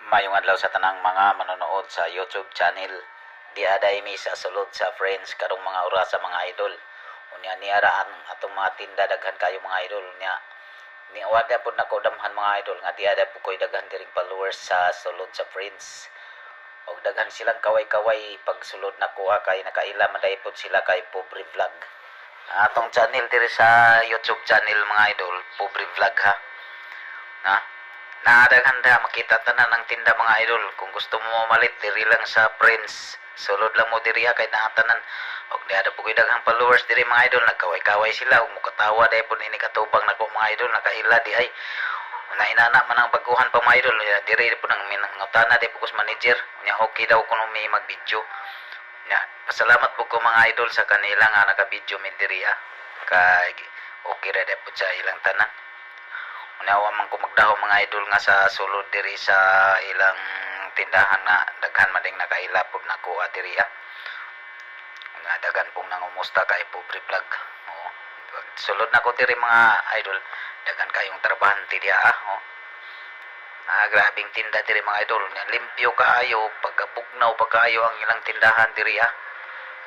Mayong adlaw sa tanang mga manonood sa YouTube channel. Di aday mi sa sulod sa friends karong mga oras sa mga idol. Unya ni araan atong mga tinda daghan kayo mga idol nya. Ni wada pud nako damhan mga idol nga di ada po koy daghan diring followers sa sulod sa friends. Og daghan silang kaway-kaway pag sulod nako kay nakaila man dai pud sila kay Pobre Vlog. Atong channel diri sa YouTube channel mga idol, Pobre Vlog ha. Na Nadaganda makita tanan ng tinda mga idol. Kung gusto mo mamalit diri lang sa Prince, sulod lang mo diri kay natanan. Og ada po daghang followers diri mga idol, nagkaway-kaway sila ug mukatawa dai pud ini katubang nako mga idol, nakaila di ay. Nainana man ang baguhan pa mga idol, diri po nang ngutana di po manager. Nya okay daw kuno may mag-video. Nya pasalamat po ko mga idol sa kanila nga naka-video mi diri kay okay ra dai po sa ilang tanan. Unawa man ko magdaho mga idol nga sa sulod diri sa ilang tindahan na daghan man ding nakailapod nako diri Nga daghan pong nangumusta kay Pobre Vlog. Oh. Sulod nako diri mga idol, daghan kayong trabahante diha grabing tinda diri mga idol. Limpyo kaayo, pagkabugnaw pa kaayo ang ilang tindahan diri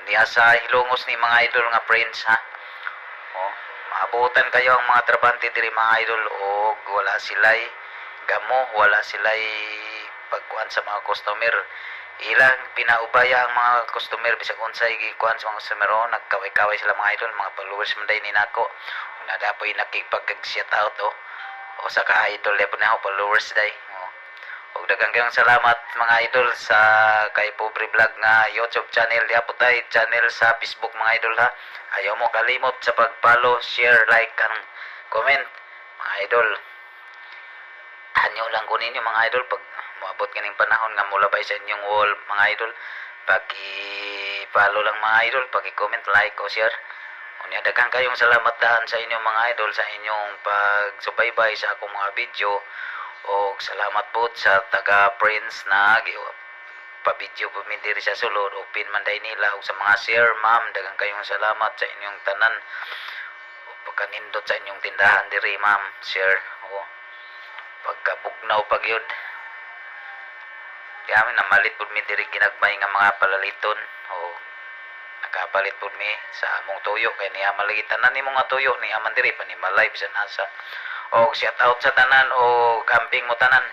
Niya sa hilongos ni mga idol nga friends maabutan kayo ang mga trabante diri mga idol og wala silay gamo, wala silay pagkuan sa mga customer. Ilang pinaubaya ang mga customer bisag unsay gikuan sa mga customer nagkaway-kaway sila mga idol, mga followers man day ni nako. Nadapoy nakikipag-shout out o sa ka-idol lepo na followers day. Og daghang kayong salamat mga idol sa kay Pobre Vlog nga YouTube channel. Di po tayo channel sa Facebook mga idol ha. Ayaw mo kalimot sa pag-follow, share, like, ang comment mga idol. Hanyo lang ko ninyo mga idol pag maabot kaning panahon nga mulabay sa inyong wall mga idol. Paki-follow lang mga idol, paki-comment, like o share. Unya daghang kayong salamat dahan sa inyong mga idol sa inyong pagsubaybay sa akong mga video. O salamat po sa taga Prince na pa-video po min diri sa sulod o pin man day nila o sa mga share ma'am, daghang kayong salamat sa inyong tanan o pagkanindot sa inyong tindahan diri ma'am, share o pagkabugnaw pagyud di amin namalit po mi diri ginagmay nga mga palaliton o nakapalit po mi sa among tuyo kay niya malagi tanan ni mga tuyo ni aman diri pa ni malive sa nasa o shout out sa tanan o camping mo tanan.